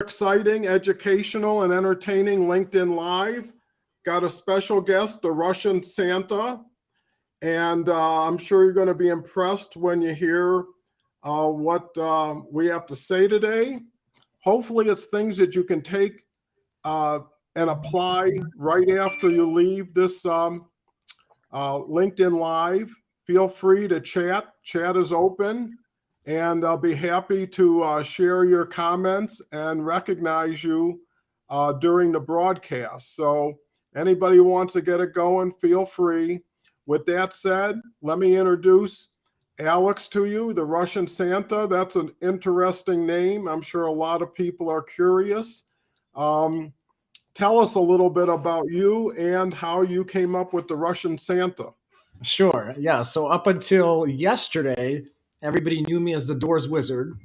Exciting, educational, and entertaining LinkedIn Live. Got a special guest, the Russian Santa, and I'm sure you're going to be impressed when you hear what we have to say today. Hopefully, it's things that you can take and apply right after you leave this LinkedIn Live. Feel free to chat. Chat is open. And I'll be happy to share your comments and recognize you during the broadcast. So anybody who wants to get it going, feel free. With that said, let me introduce Alex to you, the Russian Santa. That's an interesting name. I'm sure a lot of people are curious. Tell us a little bit about you and how you came up with the Russian Santa. Sure. Yeah. So up until yesterday, everybody knew me as the Doors Wizard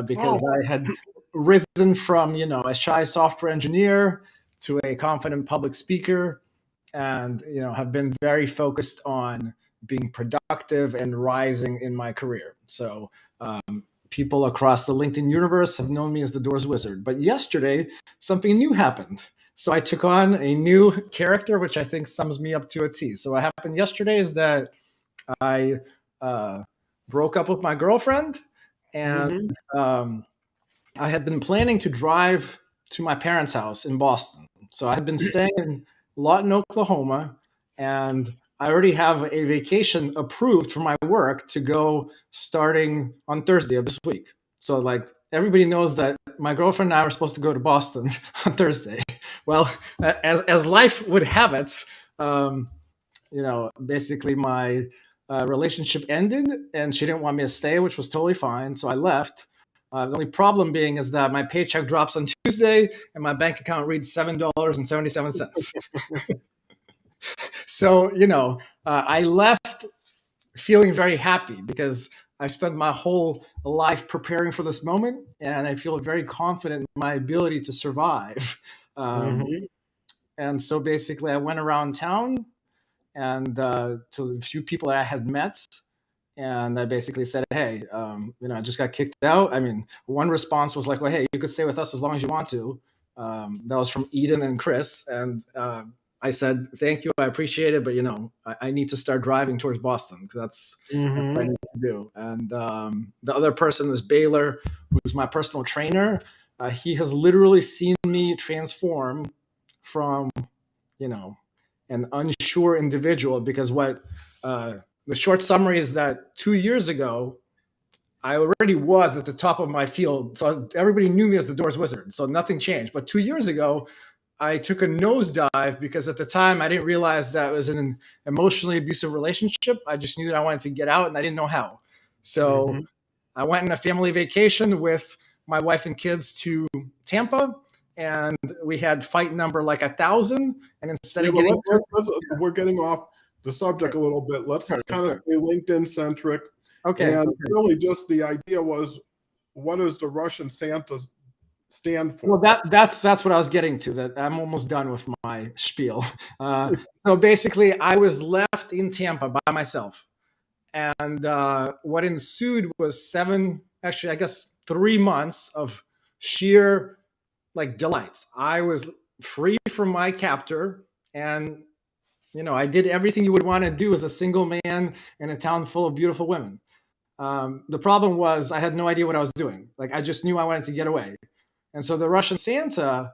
because I had risen from, a shy software engineer to a confident public speaker, and have been very focused on being productive and rising in my career. So people across the LinkedIn universe have known me as the Doors Wizard. But yesterday, something new happened. So I took on a new character, which I think sums me up to a T. So what happened yesterday is that I broke up with my girlfriend, and I had been planning to drive to my parents' house in Boston. So I had been staying in Lawton, Oklahoma, and I already have a vacation approved for my work to go starting on Thursday of this week. So everybody knows that my girlfriend and I were supposed to go to Boston on Thursday. Well, as life would have it, basically my relationship ended, and she didn't want me to stay, which was totally fine. So I left. The only problem being is that my paycheck drops on Tuesday, and my bank account reads $7.77. So I left feeling very happy because I spent my whole life preparing for this moment, and I feel very confident in my ability to survive. And so basically, I went around town and to the few people that I had met, and I basically said, "Hey, I just got kicked out." I mean, one response was like, "Well, hey, you could stay with us as long as you want to." That was from Eden and Chris, and I said, "Thank you, I appreciate it, but I need to start driving towards Boston because that's what I need to do." And the other person is Baylor, who's my personal trainer. He has literally seen me transform from, an unsure individual, because the short summary is that 2 years ago, I already was at the top of my field. So everybody knew me as the Doors Wizard. So nothing changed. But 2 years ago, I took a nosedive because at the time I didn't realize that it was an emotionally abusive relationship. I just knew that I wanted to get out and I didn't know how. So I went on a family vacation with my wife and kids to Tampa, and we had fight number like 1,000. And instead of getting we're getting off the subject a little bit. Let's kind of stay LinkedIn centric. Okay. And really just the idea was, what does the Russian Santa stand for? Well, that's what I was getting to. That I'm almost done with my spiel. So basically, I was left in Tampa by myself. And what ensued was 3 months of sheer delights. I was free from my captor, and I did everything you would want to do as a single man in a town full of beautiful women. The problem was I had no idea what I was doing. I just knew I wanted to get away. And so the Russian Santa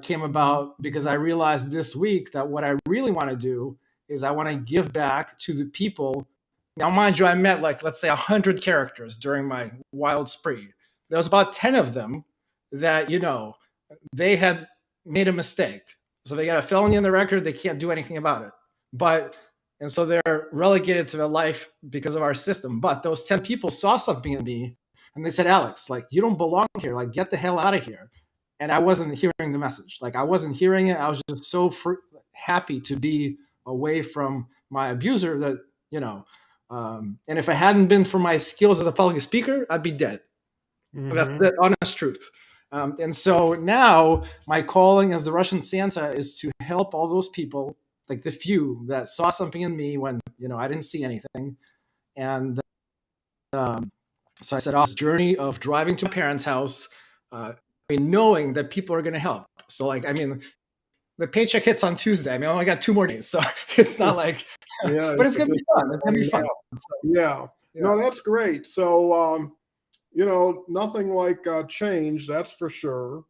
came about because I realized this week that what I really want to do is I want to give back to the people. Now, mind you, I met let's say 100 characters during my wild spree. There was about 10 of them that, they had made a mistake. So they got a felony on the record. They can't do anything about it. And so they're relegated to their life because of our system. But those 10 people saw something in me, and they said, "Alex, you don't belong here. Get the hell out of here." And I wasn't hearing the message. I wasn't hearing it. I was just so happy to be away from my abuser that, and if it hadn't been for my skills as a public speaker, I'd be dead. That's the honest truth. And so now my calling as the Russian Santa is to help all those people, the few that saw something in me when, I didn't see anything. And so I set off this journey of driving to my parents' house, mean, knowing that people are going to help. So like, I mean, the paycheck hits on Tuesday. I mean, I only got 2 more days, so it's not like, Yeah, but it's a going to good be fun. It's going to be fun. yeah. So, Yeah. yeah. No, that's great. So, nothing like change, that's for sure.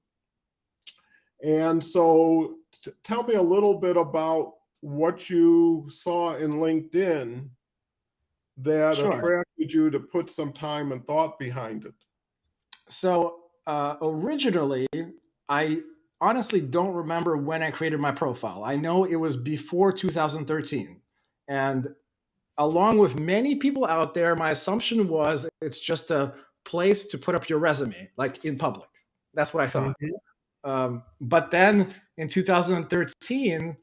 And so, tell me a little bit about what you saw in LinkedIn that Sure. attracted you to put some time and thought behind it. So originally, I honestly don't remember when I created my profile. I know it was before 2013. And along with many people out there, my assumption was it's just a place to put up your resume, like in public. That's what I thought. Mhm. But then in 2013,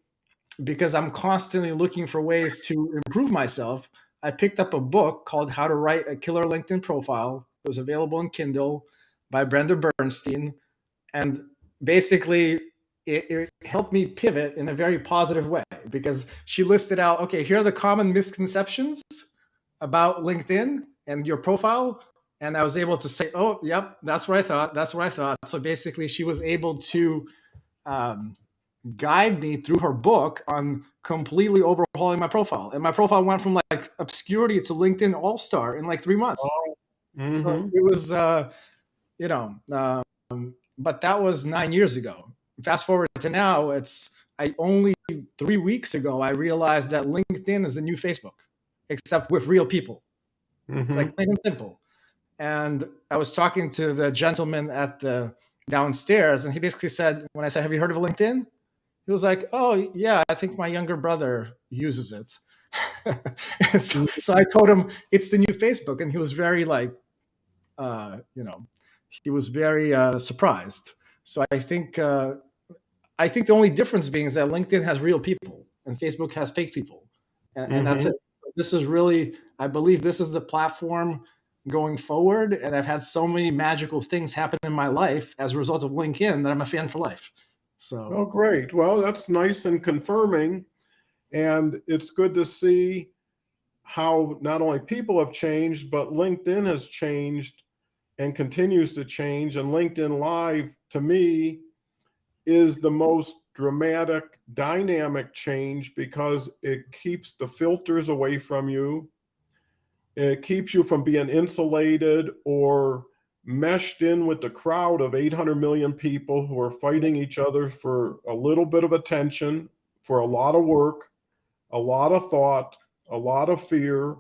because I'm constantly looking for ways to improve myself, I picked up a book called How to Write a Killer LinkedIn Profile. It was available in Kindle by Brenda Bernstein. And basically, it helped me pivot in a very positive way because she listed out, okay, here are the common misconceptions about LinkedIn and your profile. And I was able to say, oh, yep, that's what I thought. That's what I thought. So basically, she was able to um, guide me through her book on completely overhauling my profile. And my profile went from like obscurity to LinkedIn All Star in like 3 months. Oh, So hmm. it was, you know, but that was 9 years ago. Fast forward to now, I only 3 weeks ago, I realized that LinkedIn is the new Facebook, except with real people, like Hmm. plain and simple. And I was talking to the gentleman at the downstairs, and he basically said, when I said, "Have you heard of LinkedIn?" He was like, "Oh yeah, I think my younger brother uses it." So I told him it's the new Facebook, and he was very like, you know, he was very surprised. So I think the only difference being is that LinkedIn has real people and Facebook has fake people, and that's Hmm. it. This is really, I believe, this is the platform going forward, and I've had so many magical things happen in my life as a result of LinkedIn that I'm a fan for life. So Oh, great. Well, that's nice and confirming. And it's good to see how not only people have changed, but LinkedIn has changed and continues to change. And LinkedIn Live, to me, is the most dramatic, dynamic change because it keeps the filters away from you. It keeps you from being insulated or meshed in with the crowd of 800 million people who are fighting each other for a little bit of attention, for a lot of work, a lot of thought, a lot of fear,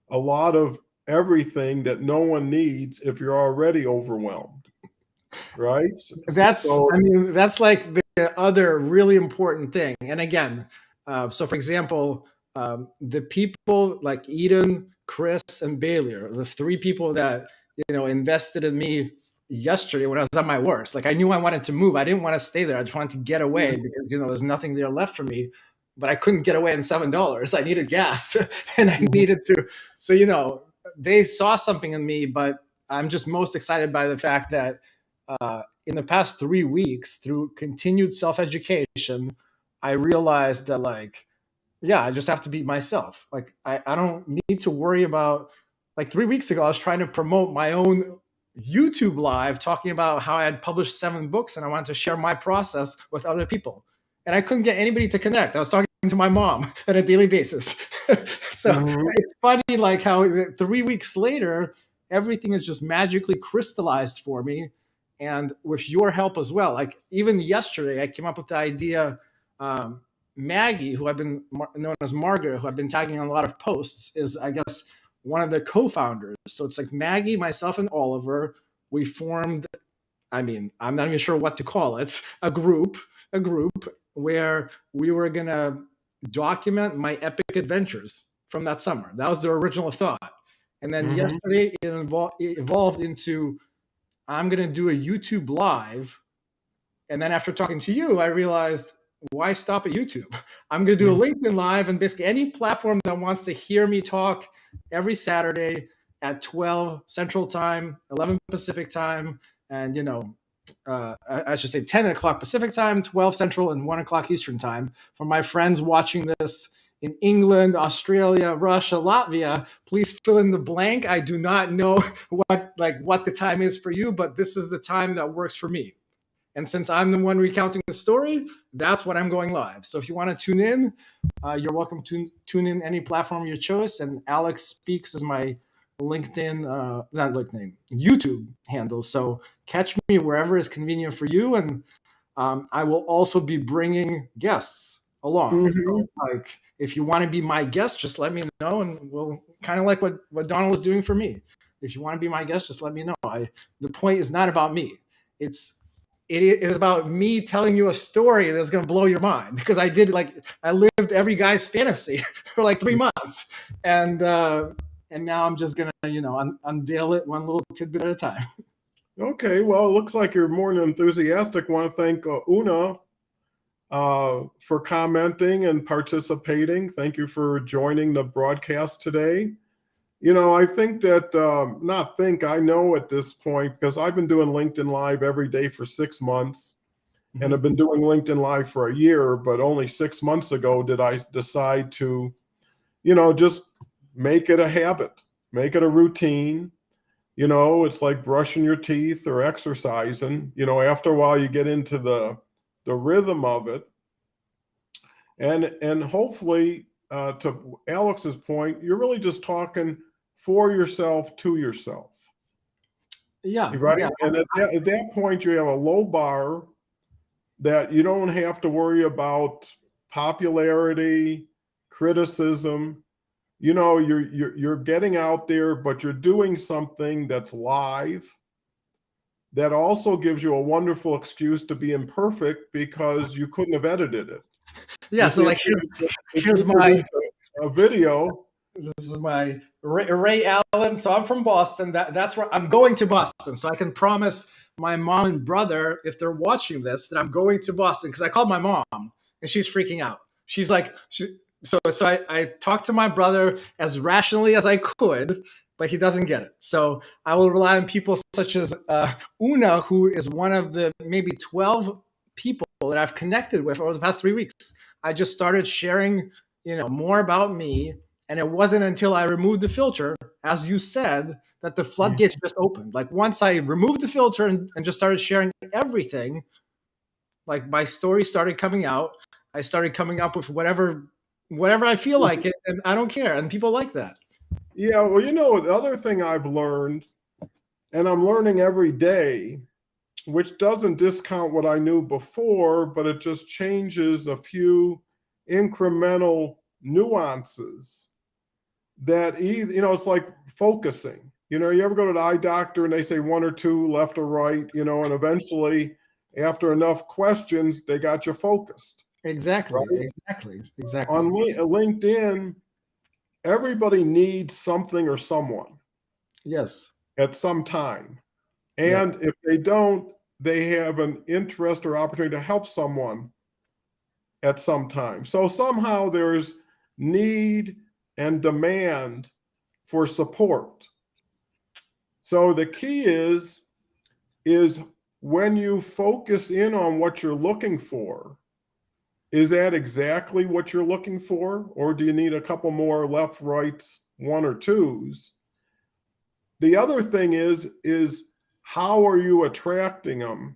a lot of everything that no one needs if you're already overwhelmed, right? So, I mean, that's like the other really important thing. And again, so for example, the people like Eden, Chris, and Bailey are the 3 people that, invested in me yesterday when I was at my worst. Like I knew I wanted to move. I didn't want to stay there. I just wanted to get away because, there's nothing there left for me. But I couldn't get away in $7. I needed gas and I mhm, needed to. So, they saw something in me, but I'm just most excited by the fact that in the past 3 weeks, through continued self education, I realized that, like, yeah, I just have to be myself. Like, I don't need to worry about, like, 3 weeks ago, I was trying to promote my own YouTube live talking about how I had published 7 books and I wanted to share my process with other people. And I couldn't get anybody to connect. I was talking to my mom on a daily basis. So mhm, it's funny, like, how 3 weeks later, everything is just magically crystallized for me. And with your help as well. Like, even yesterday, I came up with the idea. Maggie, who I've been known as Margaret, who I've been tagging on a lot of posts, is, I guess, one of the co-founders. So it's like Maggie, myself, and Oliver. We formed. I mean, I'm not even sure what to call it. A group where we were gonna document my epic adventures from that summer. That was the original thought. And then mhm. yesterday, it evolved into, I'm gonna do a YouTube live. And then after talking to you, I realized, why stop at YouTube? I'm going to do a Mhm. LinkedIn Live and basically any platform that wants to hear me talk every Saturday at 12 Central Time, 11 Pacific Time, and, I should say 10 o'clock Pacific Time, 12 Central, and 1 o'clock Eastern Time. For my friends watching this in England, Australia, Russia, Latvia, please fill in the blank. I do not know what the time is for you, but this is the time that works for me. And since I'm the one recounting the story, that's when I'm going live. So if you want to tune in, you're welcome to tune in any platform of your choice. And Alex Speaks is my LinkedIn, not LinkedIn, YouTube handle. So catch me wherever is convenient for you. And I will also be bringing guests along. So, like, if you want to be my guest, just let me know, and we'll kind of like what Donald was doing for me. If you want to be my guest, just let me know. The point is not about me. It is about me telling you a story that's going to blow your mind, because I lived every guy's fantasy for like 3 months, and now I'm just gonna unveil it one little tidbit at a time. Okay, well, it looks like you're more than enthusiastic. I want to thank Una for commenting and participating. Thank you for joining the broadcast today. I think that, I know at this point, because I've been doing LinkedIn Live every day for 6 months, and I've been doing LinkedIn Live for a year, but only 6 months ago did I decide to, just make it a habit, make it a routine. It's like brushing your teeth or exercising. After a while you get into the rhythm of it. And hopefully, to Alex's point, you're really just talking for yourself, to yourself. Yeah. Right. Yeah. And at that point, you have a low bar that you don't have to worry about popularity, criticism. You're getting out there, but you're doing something that's live. That also gives you a wonderful excuse to be imperfect, because you couldn't have edited it. Yeah. So like, here's a video. This is my Ray Allen. So I'm from Boston. That's where I'm going to Boston. So I can promise my mom and brother, if they're watching this, that I'm going to Boston, because I called my mom and she's freaking out. She's like, so I talked to my brother as rationally as I could, but he doesn't get it. So I will rely on people such as Una, who is one of the maybe 12 people that I've connected with over the past 3 weeks. I just started sharing, more about me. And it wasn't until I removed the filter, as you said, that the floodgates just opened. Like, once I removed the filter and just started sharing everything, like, my story started coming out. I started coming up with whatever I feel like, and I don't care. And people like that. Yeah, well, the other thing I've learned, and I'm learning every day, which doesn't discount what I knew before, but it just changes a few incremental nuances that it's like focusing. You ever go to the eye doctor and they say 1 or 2 left or right, and eventually, after enough questions, they got you focused. Exactly. Right? Exactly. On LinkedIn, everybody needs something or someone. Yes. At some time. And if they don't, they have an interest or opportunity to help someone at some time. So somehow there's need and demand for support. So the key is when you focus in on what you're looking for, is that exactly what you're looking for? Or do you need a couple more left, rights, 1 or 2s? The other thing is how are you attracting them?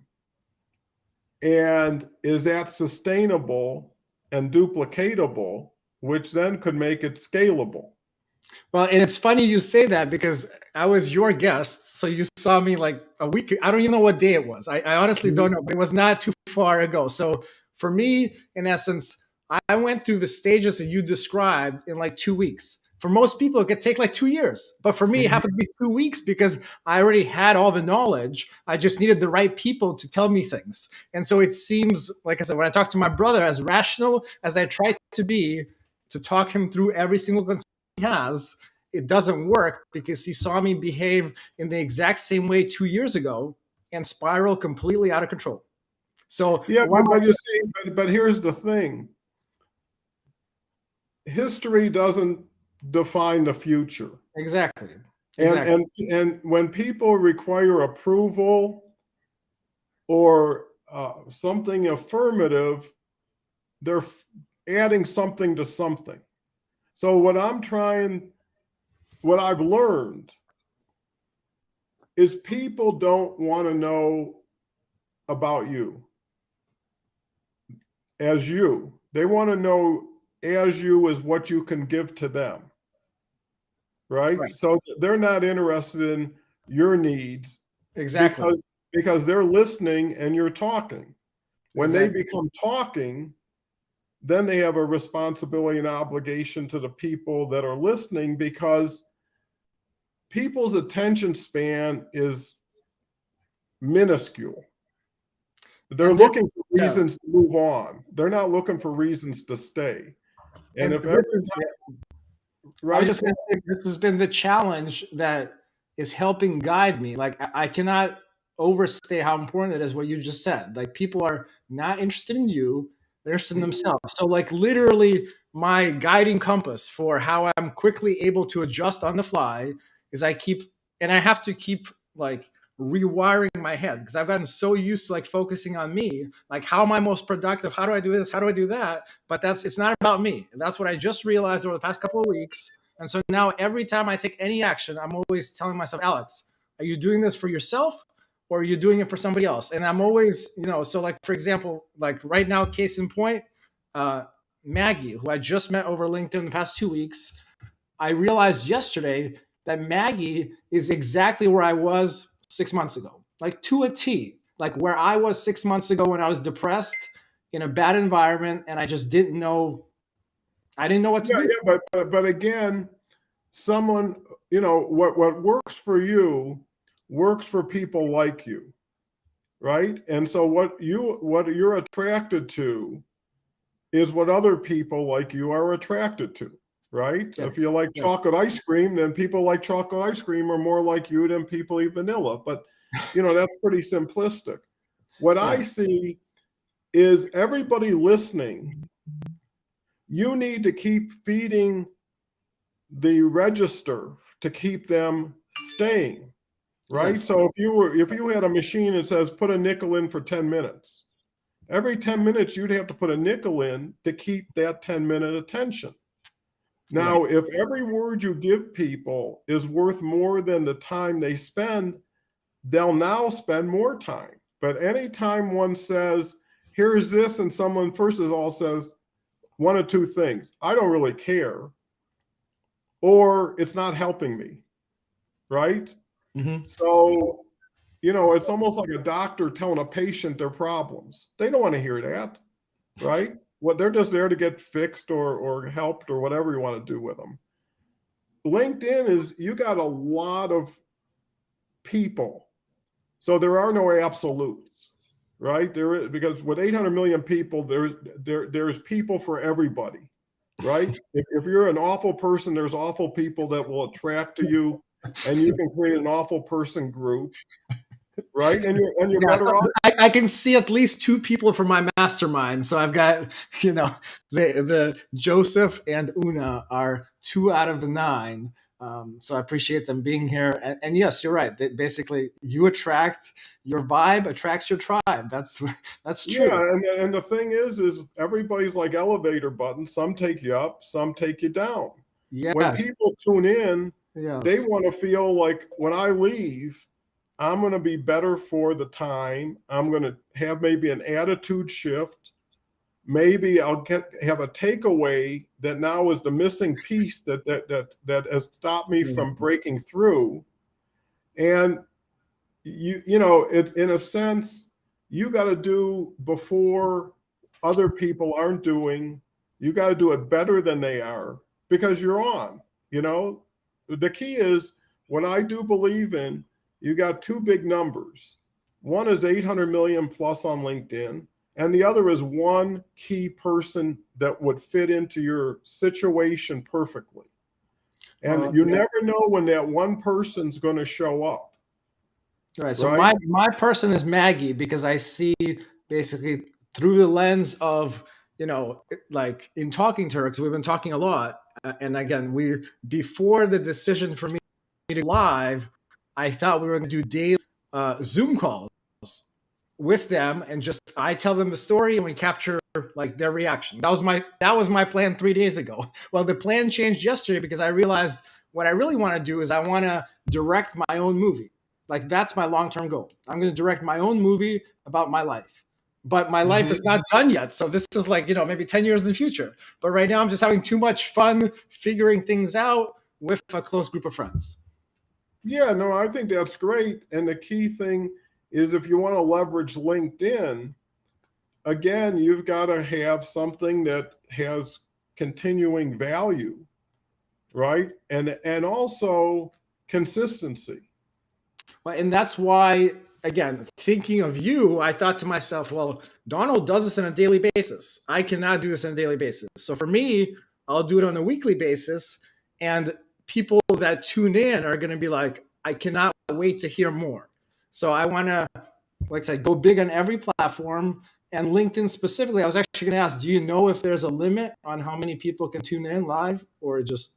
And is that sustainable and duplicatable, which then could make it scalable? Well, and it's funny you say that, because I was your guest. So you saw me like a week. I don't even know what day it was. I honestly don't know, but it was not too far ago. So for me, in essence, I went through the stages that you described in like 2 weeks. For most people, it could take like 2 years. But for me, it happened to be 2 weeks, because I already had all the knowledge. I just needed the right people to tell me things. And so it seems, like I said, when I talked to my brother, as rational as I tried to be, to talk him through every single concern he has, it doesn't work, because he saw me behave in the exact same way 2 years ago and spiral completely out of control. So yeah, but you see, but here's the thing. History doesn't define the future. Exactly. And when people require approval or something affirmative, they're adding something to something. So what I've learned is people don't want to know about you as you. They want to know as you is what you can give to them. Right? Right. So they're not interested in your needs Exactly. because they're listening and you're talking. When they Exactly. become talking, then they have a responsibility and obligation to the people that are listening, because people's attention span is minuscule. They're And there- looking for yeah. reasons to move on. They're not looking for reasons to stay. And if every time, I was right? just going to say, this has been the challenge that is helping guide me. Like, I cannot overstate how important it is what you just said. Like, people are not interested in you, they're interested in themselves. So, like, literally, my guiding compass for how I'm quickly able to adjust on the fly is I have to keep like rewiring my head, because I've gotten so used to like focusing on me, like, how am I most productive? How do I do this? How do I do that? But it's not about me. And that's what I just realized over the past couple of weeks. And so now every time I take any action, I'm always telling myself, Alex, are you doing this for yourself, or are you doing it for somebody else? And I'm always, so like, for example, like right now, case in point, Maggie, who I just met over LinkedIn in the past 2 weeks, I realized yesterday that Maggie is exactly where I was 6 months ago, like to a T, like where I was 6 months ago when I was depressed in a bad environment, and I just didn't know. I didn't know what to do. Yeah, but again, someone, what works for you works for people like you, right? And so what you're attracted to is what other people like you are attracted to, right? Yeah. If you like Yeah. chocolate ice cream, then people like chocolate ice cream are more like you than people eat vanilla. But that's pretty simplistic. What I see is everybody listening, you need to keep feeding the register to keep them staying, right? Yes. So if you had a machine that says put a nickel in for 10 minutes, every 10 minutes you'd have to put a nickel in to keep that 10-minute attention. Now, if every word you give people is worth more than the time they spend, they'll now spend more time. But anytime one says, here's this, and someone first of all says one of two things: I don't really care, or it's not helping me, right? Mm-hmm. So, it's almost like a doctor telling a patient their problems. They don't want to hear that, right? Well, they're just there to get fixed or helped or whatever you want to do with them. LinkedIn is, you got a lot of people. So there are no absolutes, right? Because with 800 million people, there's people for everybody, right? If you're an awful person, there's awful people that will attract to you, and you can create an awful person group, right? And you're better off. I can see at least two people from my mastermind. So I've got, the Joseph and Una are 2 out of the 9. So I appreciate them being here. And yes, you're right. Basically, your vibe attracts your tribe. That's true. Yeah, and the thing is everybody's like elevator buttons. Some take you up, some take you down. Yes. When people tune in, Yes. they want to feel like when I leave, I'm going to be better for the time. I'm going to have maybe an attitude shift. Maybe I'll have a takeaway that now is the missing piece that has stopped me from breaking through. And in a sense, you got to do before other people aren't doing. You got to do it better than they are, because you're on. The key is, what I do believe in, you got two big numbers. One is 800 million plus on LinkedIn, and the other is one key person that would fit into your situation perfectly. And you never know when that one person's going to show up. Right. So my person is Maggie, because I see basically through the lens of, like in talking to her, because we've been talking a lot. And again, before the decision for me to live, I thought we were going to do daily Zoom calls with them, and just I tell them the story and we capture like their reaction. That was my plan 3 days ago. Well, the plan changed yesterday, because I realized what I really want to do is I want to direct my own movie. Like, that's my long-term goal. I'm going to direct my own movie about my life. But my life is not done yet. So this is like, maybe 10 years in the future. But right now I'm just having too much fun figuring things out with a close group of friends. Yeah, no, I think that's great. And the key thing is if you want to leverage LinkedIn, again, you've got to have something that has continuing value, right? And also consistency. Well, and that's why, again, thinking of you, I thought to myself, well, Donald does this on a daily basis. I cannot do this on a daily basis. So for me, I'll do it on a weekly basis. And people that tune in are going to be like, I cannot wait to hear more. So I want to, like I said, go big on every platform. And LinkedIn specifically, I was actually going to ask, do you know if there's a limit on how many people can tune in live, or just,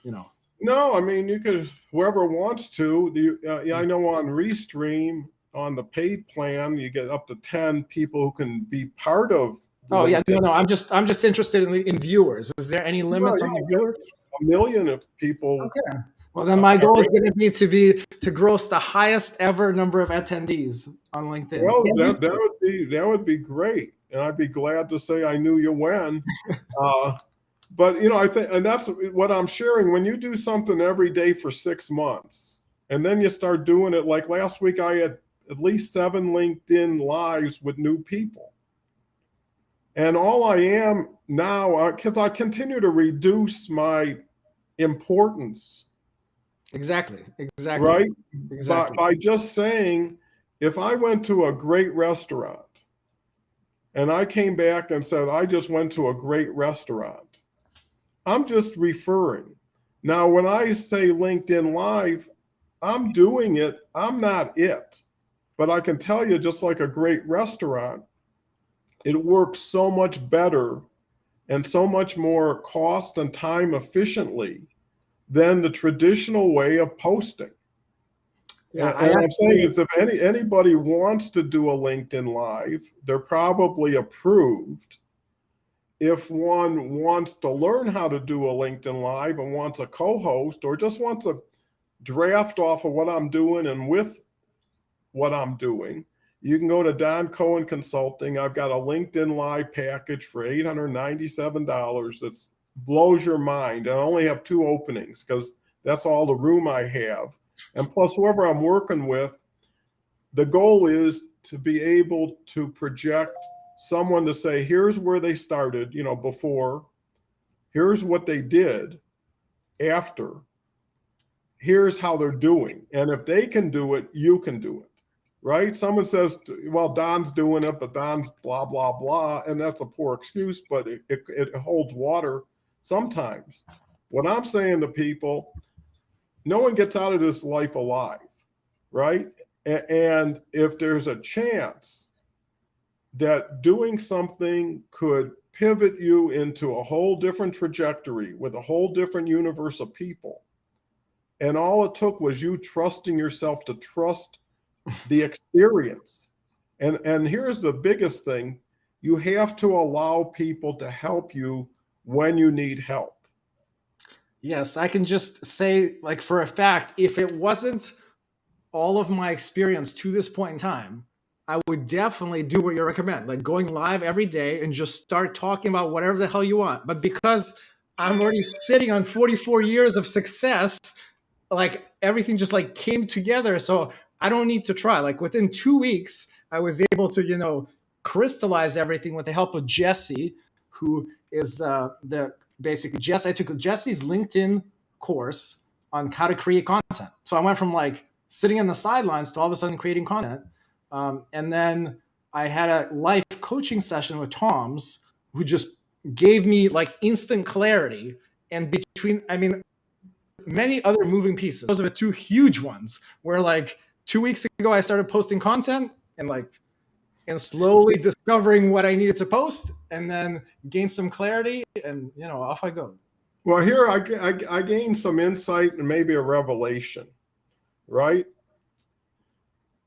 No, I mean, you could, whoever wants to. I know on Restream, on the paid plan, you get up to 10 people who can be part of. Oh yeah, LinkedIn. no, I'm just interested in viewers. Is there any limits on the viewers? 1 million of people. Okay. Well, then my goal is going to be to gross the highest ever number of attendees on LinkedIn. Well, that would be great, and I'd be glad to say I knew you when. But I think, and that's what I'm sharing. When you do something every day for 6 months, and then you start doing it, like last week, I had at least 7 LinkedIn lives with new people. And all I am now, because I continue to reduce my importance. Exactly. Right? Exactly. By just saying, if I went to a great restaurant and I came back and said, I just went to a great restaurant, I'm just referring. Now, when I say LinkedIn Live, I'm doing it. I'm not it. But I can tell you, just like a great restaurant, it works so much better and so much more cost and time efficiently than the traditional way of posting. Yeah, and I'm saying is if anybody wants to do a LinkedIn Live, they're probably approved. If one wants to learn how to do a LinkedIn Live and wants a co-host or just wants a draft off of what I'm doing and with what I'm doing, you can go to Don Cohen Consulting. I've got a LinkedIn Live package for $897 that blows your mind. I only have 2 openings because that's all the room I have. And plus, whoever I'm working with, the goal is to be able to project someone to say, here's where they started, before, here's what they did after, here's how they're doing. And if they can do it, you can do it, right? Someone says, well, Don's doing it, but Don's blah, blah, blah. And that's a poor excuse, but it holds water sometimes. What I'm saying to people, no one gets out of this life alive, right? And if there's a chance that doing something could pivot you into a whole different trajectory with a whole different universe of people, and all it took was you trusting yourself to trust the experience. And here's the biggest thing, you have to allow people to help you when you need help. Yes, I can just say, like, for a fact, if it wasn't all of my experience to this point in time, I would definitely do what you recommend, like going live every day and just start talking about whatever the hell you want. But because I'm already sitting on 44 years of success, like everything just like came together. So I don't need to try. Like within 2 weeks, I was able to, crystallize everything with the help of Jesse, who is I took Jesse's LinkedIn course on how to create content. So I went from like sitting on the sidelines to all of a sudden creating content. And then I had a life coaching session with Tom's, who just gave me like instant clarity. And many other moving pieces. Those are the 2 huge ones where like 2 weeks ago, I started posting content and slowly discovering what I needed to post, and then gain some clarity, and off I go. Well, here I gained some insight and maybe a revelation, right?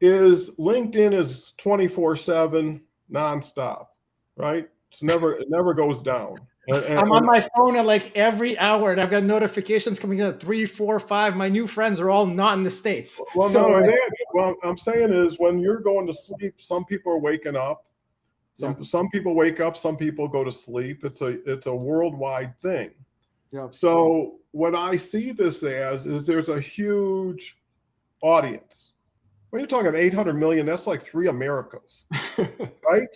Is LinkedIn is 24/7 nonstop, right? It never goes down. I'm on my phone at like every hour, and I've got notifications coming in at 3, 4, 5. My new friends are all not in the States. Well, what I'm saying is when you're going to sleep, some people are waking up. Some people wake up, some people go to sleep. It's a worldwide thing. Yeah. So what I see this as is there's a huge audience. When you're talking 800 million, that's like 3 Americas, right?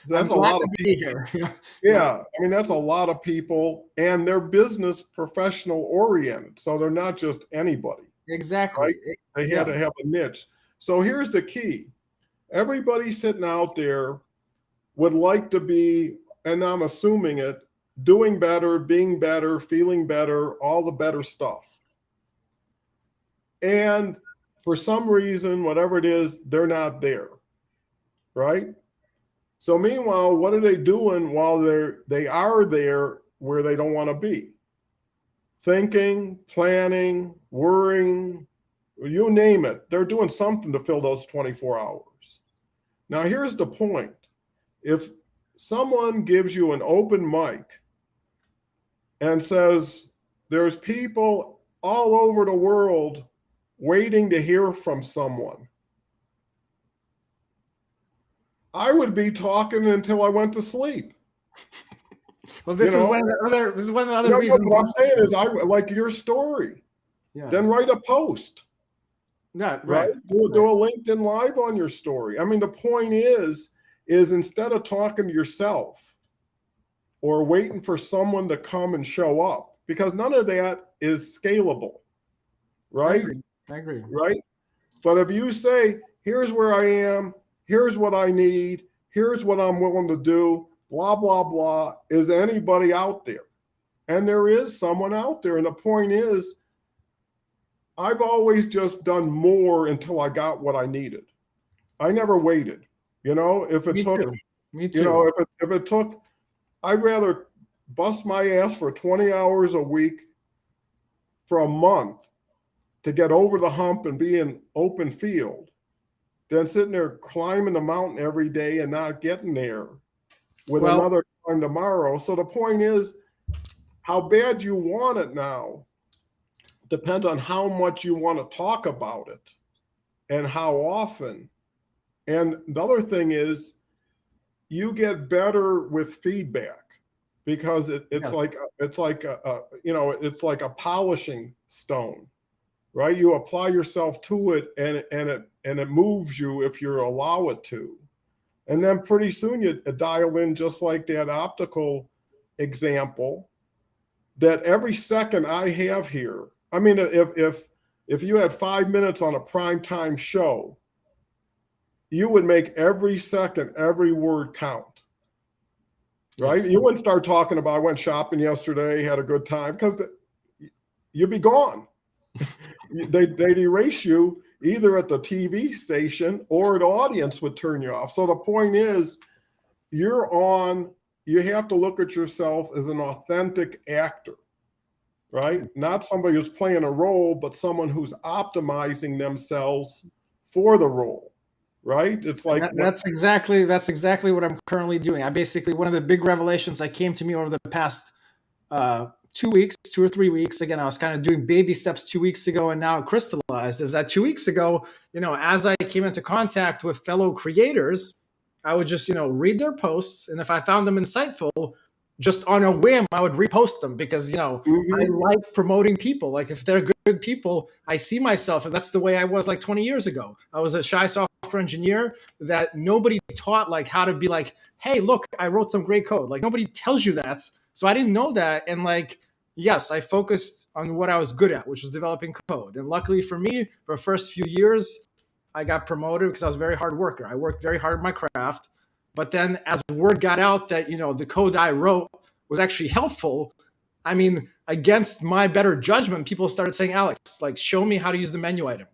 I'm That's a glad lot to of be people. here. Yeah, I mean that's a lot of people, and they're business professional oriented, so they're not just anybody, Exactly. right? They had to have a niche. So here's the key: everybody sitting out there would like to be, and I'm assuming it, doing better, being better, feeling better, all the better stuff. And for some reason, whatever it is, they're not there, right? So meanwhile, what are they doing while they are there where they don't want to be? Thinking, planning, worrying, you name it. They're doing something to fill those 24 hours. Now, here's the point. If someone gives you an open mic and says, there's people all over the world waiting to hear from someone, I would be talking until I went to sleep. Well, this is one of the other reasons. What I'm saying is, I like your story. Yeah. Then write a post. Yeah, right? Do a LinkedIn Live on your story. I mean, the point is instead of talking to yourself or waiting for someone to come and show up, because none of that is scalable, right? I agree. Right? But if you say, here's where I am, here's what I need, here's what I'm willing to do, blah, blah, blah, is anybody out there? And there is someone out there. And the point is, I've always just done more until I got what I needed. I never waited. If it took, Me too. If it took, I'd rather bust my ass for 20 hours a week for a month to get over the hump and be in open field than sitting there climbing the mountain every day and not getting there with another climb tomorrow. So the point is, how bad you want it now depends on how much you want to talk about it and how often. And the other thing is, you get better with feedback because it's like a polishing stone, right? You apply yourself to it, and it moves you if you allow it to. And then pretty soon you dial in, just like that optical example, that every second I have here. I mean, if you had 5 minutes on a primetime show, you would make every second, every word count, right? Yes. You wouldn't start talking about, I went shopping yesterday, had a good time, because you'd be gone. They'd erase you either at the TV station or the audience would turn you off. So the point is, you have to look at yourself as an authentic actor. Right? Not somebody who's playing a role, but someone who's optimizing themselves for the role. Right? It's like that's exactly what I'm currently doing. I basically, one of the big revelations that came to me over the past 2 or 3 weeks. Again, I was kind of doing baby steps 2 weeks ago, and now it crystallized. Is that 2 weeks ago, as I came into contact with fellow creators, I would just, read their posts, and if I found them insightful, just on a whim, I would repost them because, I like promoting people. Like if they're good people, I see myself. And that's the way I was like 20 years ago. I was a shy software engineer that nobody taught like how to be like, hey, look, I wrote some great code. Like nobody tells you that. So I didn't know that. And like, yes, I focused on what I was good at, which was developing code. And luckily for me, for the first few years, I got promoted because I was a very hard worker. I worked very hard at my craft. But then as word got out that, the code I wrote was actually helpful, I mean, against my better judgment, people started saying, Alex, like, show me how to use the menu item.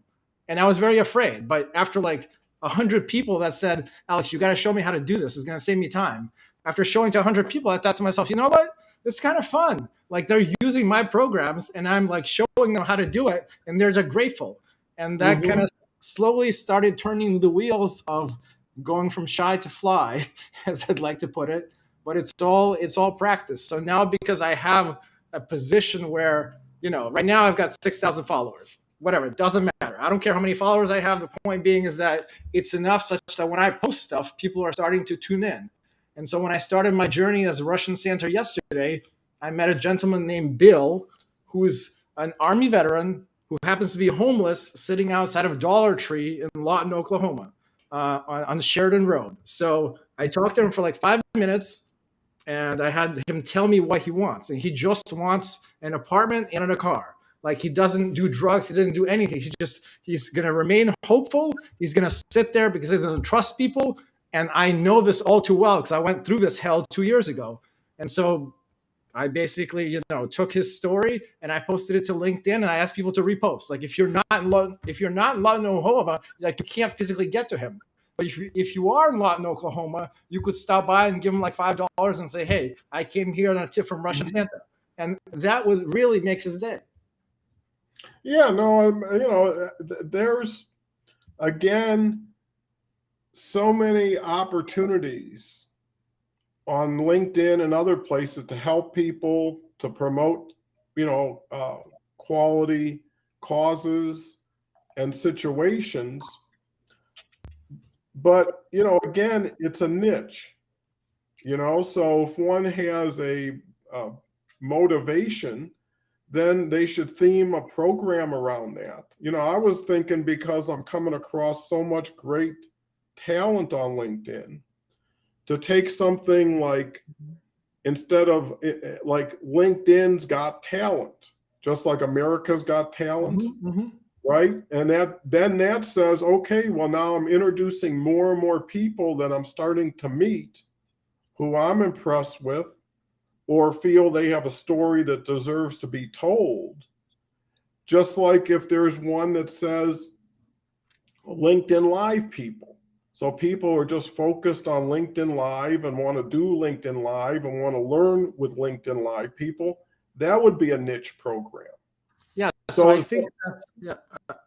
And I was very afraid. But after like 100 people that said, Alex, you got to show me how to do this. It's going to save me time. After showing to 100 people, I thought to myself, you know what? It's kind of fun. Like they're using my programs and I'm like showing them how to do it. And they're just grateful. And that kind of slowly started turning the wheels of going from shy to fly, as I'd like to put it, but it's all practice. So now because I have a position where, right now I've got 6,000 followers. whatever, it doesn't matter. I don't care how many followers I have. The point being is that it's enough such that when I post stuff, people are starting to tune in. And so when I started my journey as a Russian Santa yesterday, I met a gentleman named Bill, who's an Army veteran who happens to be homeless, sitting outside of Dollar Tree in Lawton, Oklahoma, on Sheridan Road. So I talked to him for like 5 minutes, and I had him tell me what he wants. And he just wants an apartment and a car. Like, he doesn't do drugs. He doesn't do anything. He's going to remain hopeful. He's going to sit there because he doesn't trust people. And I know this all too well because I went through this hell 2 years ago. And so I basically, took his story and I posted it to LinkedIn, and I asked people to repost. Like, if you're not in Lawton, Oklahoma, like, you can't physically get to him. But if you are in Lawton, Oklahoma, you could stop by and give him like $5 and say, "Hey, I came here on a tip from Russian Santa," and that would really makes his day. Yeah, no, there's, again, so many opportunities on LinkedIn and other places to help people, to promote, quality causes and situations. But, again, it's a niche, so if one has a motivation, then they should theme a program around that. I was thinking, because I'm coming across so much great talent on LinkedIn, to take something like, instead of like LinkedIn's Got Talent, just like America's Got Talent, right? And that says, okay, well, now I'm introducing more and more people that I'm starting to meet who I'm impressed with, or feel they have a story that deserves to be told. Just like if there's one that says LinkedIn Live people. So people are just focused on LinkedIn Live and want to do LinkedIn Live and want to learn with LinkedIn Live people. That would be a niche program. Yeah. So I think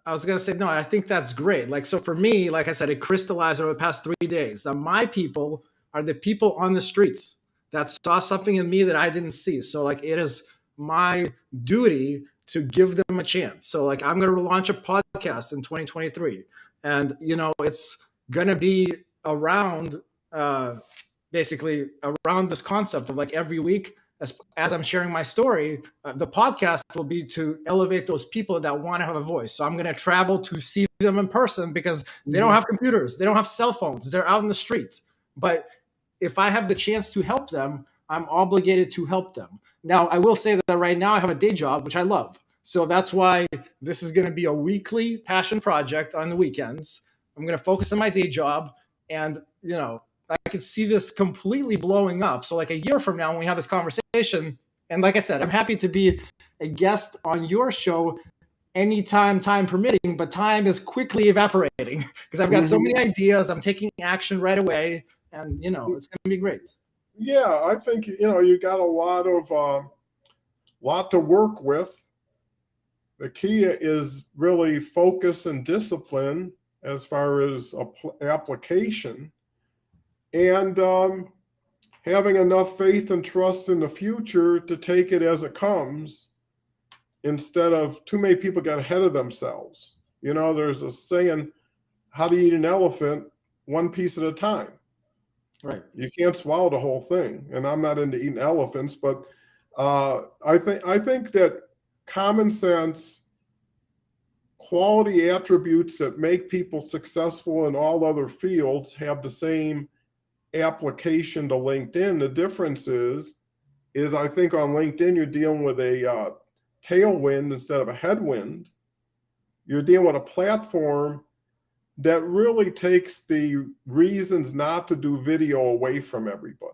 I was going to say, no, I think that's great. Like, so for me, like I said, it crystallized over the past 3 days that my people are the people on the streets that saw something in me that I didn't see. So like, it is my duty to give them a chance. So like, I'm going to launch a podcast in 2023, and it's going to be around basically around this concept of like every week, as I'm sharing my story, the podcast will be to elevate those people that want to have a voice. So I'm going to travel to see them in person because they don't have computers, they don't have cell phones, they're out in the streets. But if I have the chance to help them, I'm obligated to help them. Now, I will say that right now I have a day job, which I love. So that's why this is going to be a weekly passion project on the weekends. I'm going to focus on my day job, and, I could see this completely blowing up. So like a year from now, when we have this conversation, and like I said, I'm happy to be a guest on your show anytime, time permitting, but time is quickly evaporating because I've got so many ideas. I'm taking action right away, and it's going to be great. Yeah, I think, you got a lot to work with. The key is really focus and discipline as far as application, and having enough faith and trust in the future to take it as it comes, instead of too many people get ahead of themselves. There's a saying, how do you eat an elephant? One piece at a time. Right. You can't swallow the whole thing. And I'm not into eating elephants, but I think that common sense, quality attributes that make people successful in all other fields have the same application to LinkedIn. The difference is I think on LinkedIn, you're dealing with a tailwind instead of a headwind. You're dealing with a platform that really takes the reasons not to do video away from everybody.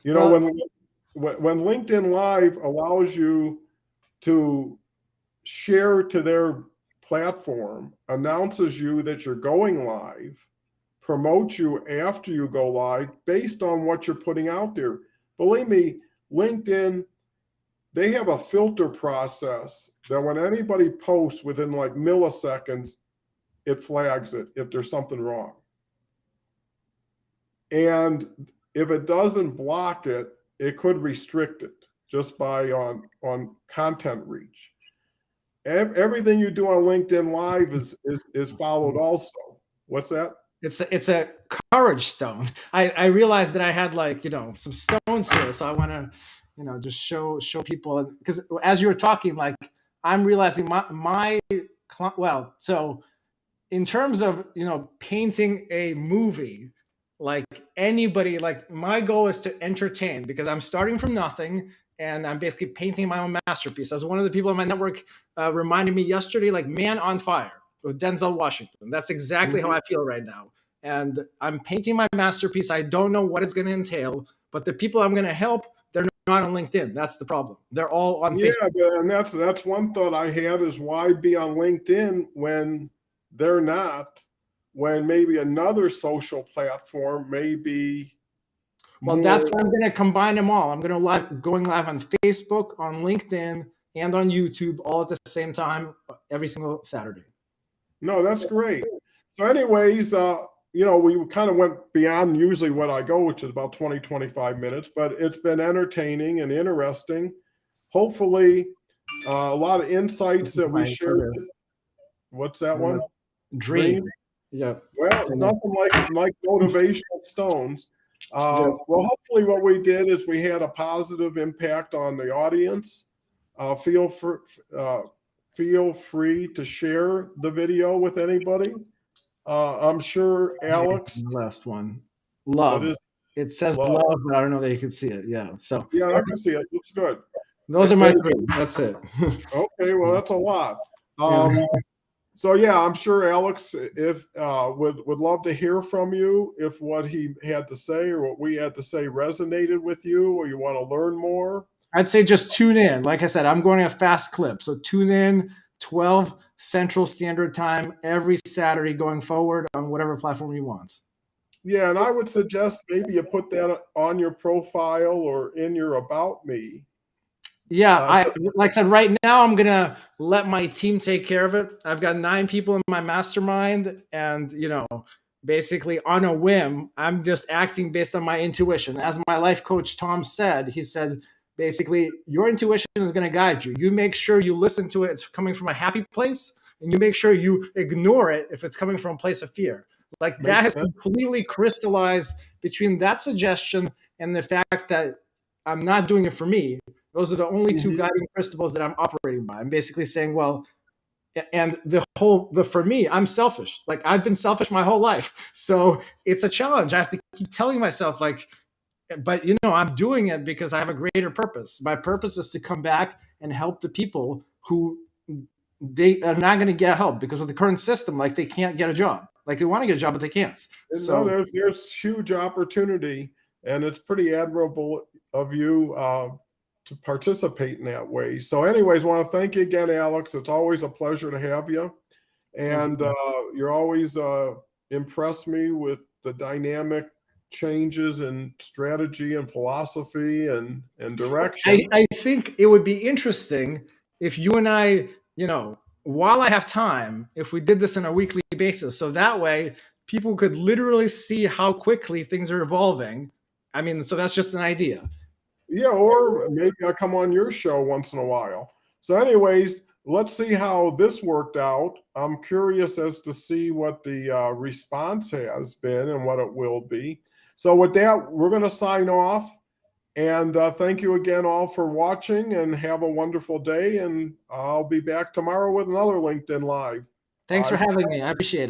When LinkedIn Live allows you to share to their platform, announces you that you're going live, promote you after you go live based on what you're putting out there. Believe me, LinkedIn, they have a filter process that when anybody posts within like milliseconds, it flags it if there's something wrong. And if it doesn't block it, it could restrict it just by on content reach. everything you do on LinkedIn Live is followed also. What's that? It's a courage stone. I realized that I had like, some stones here, so I want to, just show people, because as you were talking, like I'm realizing well, so in terms of painting a movie, like anybody, like my goal is to entertain, because I'm starting from nothing and I'm basically painting my own masterpiece. As one of the people in my network reminded me yesterday, like Man on Fire with Denzel Washington. That's exactly how I feel right now. And I'm painting my masterpiece. I don't know what it's going to entail, but the people I'm going to help, they're not on LinkedIn. That's the problem. They're all on Facebook. And that's one thought I had, is why be on LinkedIn when they're not, when maybe another social platform may be Well, that's why I'm going to combine them all. I'm going to going live on Facebook, on LinkedIn, and on YouTube all at the same time every single Saturday. No, that's great. So anyways, we kind of went beyond usually what I go, which is about 20, 25 minutes, but it's been entertaining and interesting. Hopefully, a lot of insights that we shared. What's that one? Dream. Yeah. Well, it's nothing like motivational stones. Well, hopefully what we did is we had a positive impact on the audience. Feel free to share the video with anybody. I'm sure Alex. The last one. Love. It says love, but I don't know that you can see it. Yeah. So yeah, I can see it. Looks good. Those are my three. That's it. Okay, well, that's a lot. So yeah, I'm sure Alex would love to hear from you if what he had to say or what we had to say resonated with you, or you want to learn more. I'd say just tune in. Like I said, I'm going at a fast clip. So tune in 12 Central Standard Time every Saturday going forward on whatever platform you want. Yeah, and I would suggest maybe you put that on your profile or in your About Me. Yeah, like I said, right now I'm going to let my team take care of it. I've got 9 people in my mastermind, and, basically on a whim, I'm just acting based on my intuition. As my life coach, Tom, said, he said, basically, your intuition is going to guide you. You make sure you listen to it. It's coming from a happy place, and you make sure you ignore it if it's coming from a place of fear. Like that has completely crystallized between that suggestion and the fact that I'm not doing it for me. Those are the only 2 guiding principles that I'm operating by. I'm basically saying, well, and for me, I'm selfish. Like I've been selfish my whole life. So it's a challenge. I have to keep telling myself but I'm doing it because I have a greater purpose. My purpose is to come back and help the people who they are not going to get help because with the current system, like they can't get a job. Like they want to get a job, but they can't. So there's huge opportunity, and it's pretty admirable of you to participate in that way. So anyways, I want to thank you again, Alex. It's always a pleasure to have you. And you're always impressed me with the dynamic changes in strategy and philosophy and direction. I think it would be interesting if you and I, while I have time, if we did this on a weekly basis. So that way people could literally see how quickly things are evolving. I mean, so that's just an idea. Yeah, or maybe I'll come on your show once in a while. So anyways, let's see how this worked out. I'm curious as to see what the response has been and what it will be. So with that, we're going to sign off. And thank you again all for watching, and have a wonderful day. And I'll be back tomorrow with another LinkedIn Live. Thanks for having me. I appreciate it.